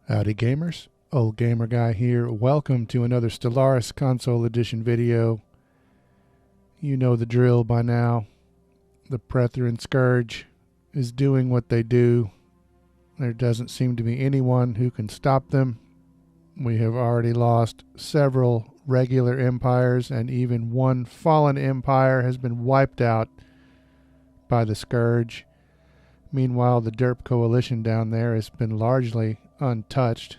Howdy gamers, Old Gamer Guy here. Welcome to another Stellaris Console Edition video. You know the drill by now. The Pretheran Scourge is doing what they do. There doesn't seem to be anyone who can stop them. We have already lost several regular empires, and even one fallen empire has been wiped out by the Scourge. Meanwhile, the Derp coalition down there has been largely untouched.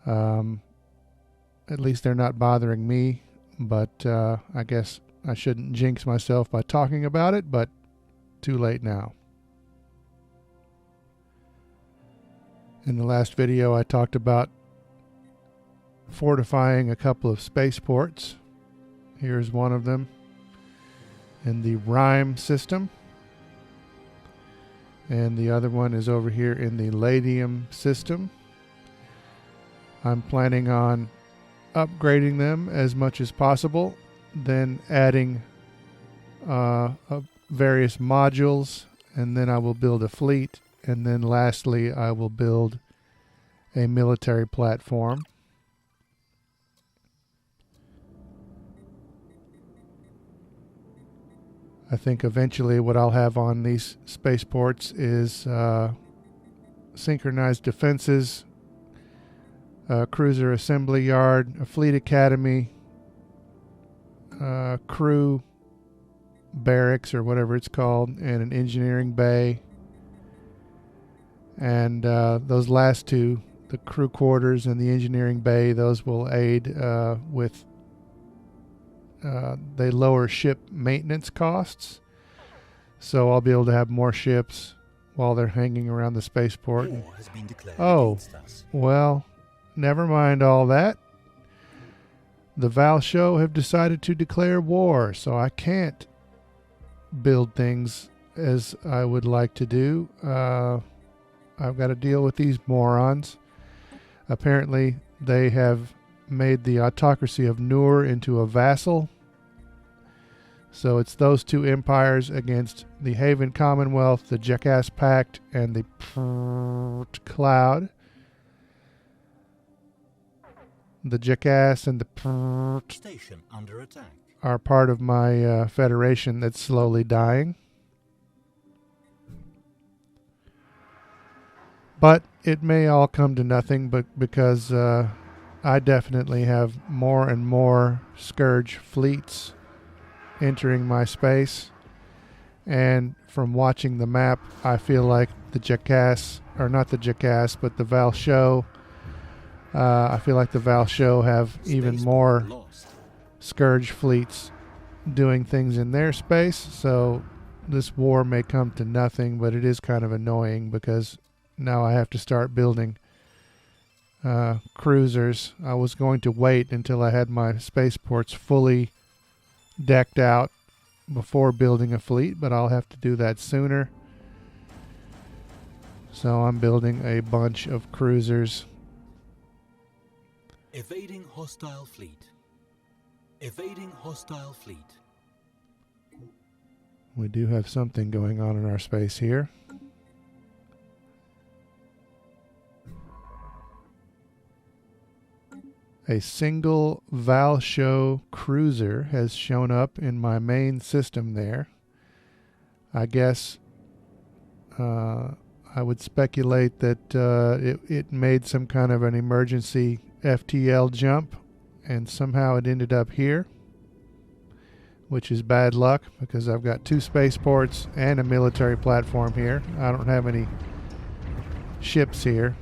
At least they're not bothering me, but I guess I shouldn't jinx myself by talking about it, but too late now. In the last video I talked about fortifying a couple of spaceports. Here's one of them in the Rime system, and the other one is over here in the Ladium system. I'm planning on upgrading them as much as possible, then adding various modules, and then I will build a fleet, and then lastly I will build a military platform. I think eventually what I'll have on these spaceports is synchronized defenses, a cruiser assembly yard, a fleet academy, crew barracks or whatever it's called, and an engineering bay. And those last two, the crew quarters and the engineering bay, those will aid with they lower ship maintenance costs, so I'll be able to have more ships while they're hanging around the spaceport. Oh, well, never mind all that. The Val'Sho have decided to declare war, so I can't build things as I would like to do. I've got to deal with these morons. Apparently, they have made the autocracy of Nur into a vassal. So it's those two empires against the Haven Commonwealth, the Jackass Pact, and the Cloud. The Jackass and the Station under attack are part of my federation that's slowly dying. But it may all come to nothing, but because I definitely have more and more Scourge fleets entering my space, and from watching the map I feel like the Jackass, or not the Jackass, but the Val'Sho, I feel like the Val'Sho have even more Scourge fleets doing things in their space, so this war may come to nothing, but it is kind of annoying because now I have to start building cruisers. I was going to wait until I had my spaceports fully decked out before building a fleet, but I'll have to do that sooner. So I'm building a bunch of cruisers. Evading hostile fleet. Evading hostile fleet. We do have something going on in our space here. A single Val'Sho cruiser has shown up in my main system there. I guess I would speculate that it made some kind of an emergency FTL jump, and somehow it ended up here, which is bad luck because I've got two spaceports and a military platform here. I don't have any ships here.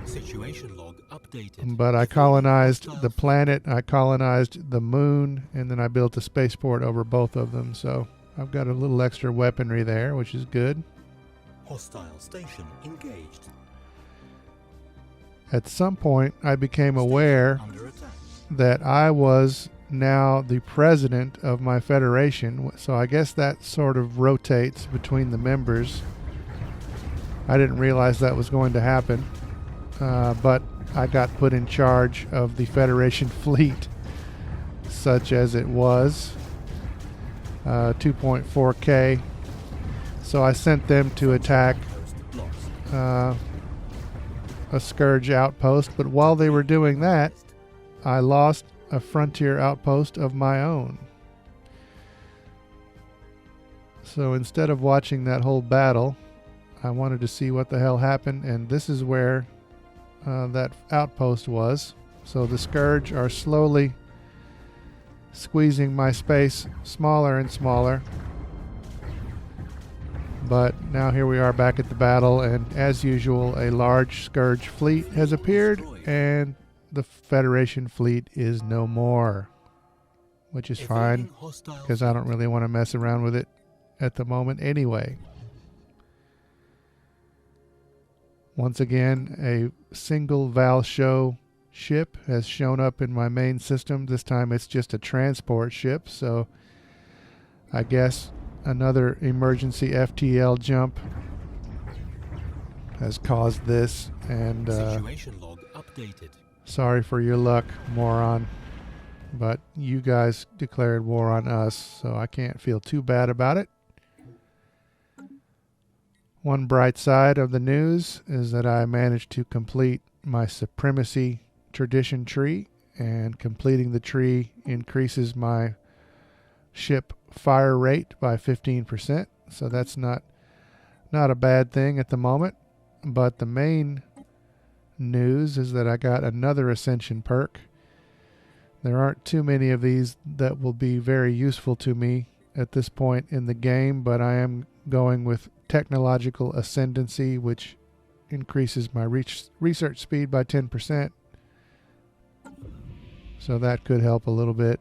Situation log updated. But I colonized the planet, I colonized the moon, and then I built a spaceport over both of them. So I've got a little extra weaponry there, which is good. Hostile station engaged. At some point, I became aware that I was now the president of my federation. So I guess that sort of rotates between the members. I didn't realize that was going to happen. But I got put in charge of the Federation fleet, such as it was, 2.4K. So I sent them to attack a Scourge outpost, but while they were doing that, I lost a frontier outpost of my own. So instead of watching that whole battle, I wanted to see what the hell happened, and this is where that outpost was. So the Scourge are slowly squeezing my space smaller and smaller. But now here we are back at the battle, and as usual, a large Scourge fleet has appeared, and the Federation fleet is no more. Which is fine, because I don't really want to mess around with it at the moment anyway. Once again, a single Val'Sho ship has shown up in my main system. This time it's just a transport ship, so I guess another emergency FTL jump has caused this, and Situation log updated. sorry for your luck, moron. But you guys declared war on us, so I can't feel too bad about it. One bright side of the news is that I managed to complete my supremacy tradition tree, and completing the tree increases my ship fire rate by 15%, so that's not a bad thing at the moment. But the main news is that I got another ascension perk. There aren't too many of these that will be very useful to me at this point in the game, but I am going with technological ascendancy, which increases my research speed by 10%. So that could help a little bit.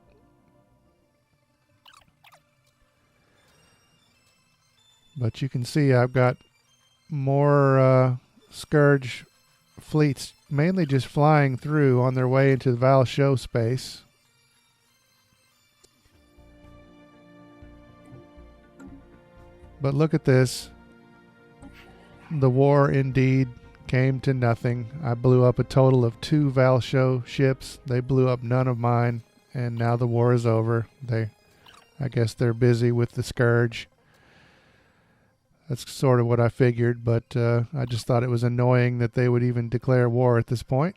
But you can see I've got more Scourge fleets mainly just flying through on their way into the Val'Sho space. But look at this. The war indeed came to nothing. I blew up a total of 2 Val'Sho ships. They blew up none of mine, and now the war is over. I guess they're busy with the Scourge. That's sort of what I figured, but I just thought it was annoying that they would even declare war at this point.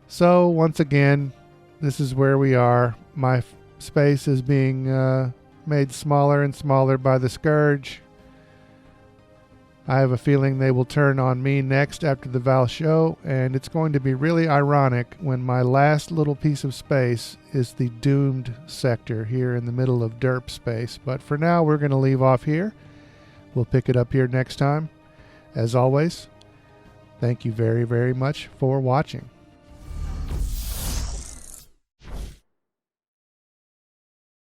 So, once again, this is where we are. My space is being made smaller and smaller by the Scourge. I have a feeling they will turn on me next after the Val'Sho, and it's going to be really ironic when my last little piece of space is the doomed sector here in the middle of derp space. But for now, we're going to leave off here. We'll pick it up here next time. As always, thank you very, very much for watching.